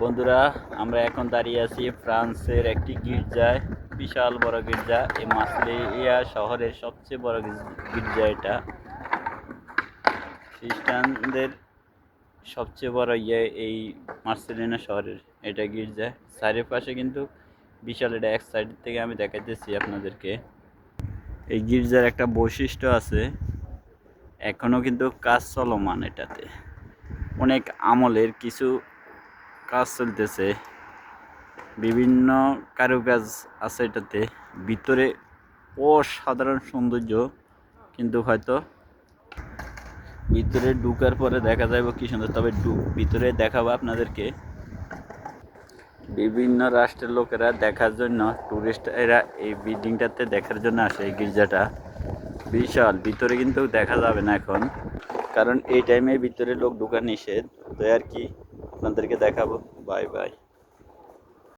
বন্ধুরা, আমরা এখন দাঁড়িয়ে আছি ফ্রান্সের একটি গির্জায়। বিশাল বড় গির্জা। এই মার্সেলিয়া শহরের সবচেয়ে বড় গির্জা এটা। খ্রিস্টানদের সবচেয়ে বড় এই মার্সেলিনা শহরের এটা গির্জা। চারিপাশে কিন্তু বিশাল, এটা এক সাইড থেকে আমি দেখাইতেছি আপনাদেরকে। এই গির্জার একটা বৈশিষ্ট্য আছে, এখনো কিন্তু কাজ চলমান। এটাতে অনেক আমলের কিছু কাজ চলতেছে, বিভিন্ন কারুকাজ আছে এটাতে। ভিতরে অসাধারণ সৌন্দর্য, কিন্তু হয়তো ভিতরে ঢুকার পরে দেখা যাবে কি সুন্দর। তবে ভিতরে দেখাবো আপনাদেরকে। বিভিন্ন রাষ্ট্রের লোকেরা দেখার জন্য, টুরিস্ট এরা এই বিল্ডিংটাতে দেখার জন্য আসে। এই গির্জাটা বিশাল, ভিতরে কিন্তু দেখা যাবে না এখন, কারণ এই টাইমে ভিতরে লোক ঢুকা নিষেধ। তো আর কি আপনাদেরকে দেখাবো। Bye bye.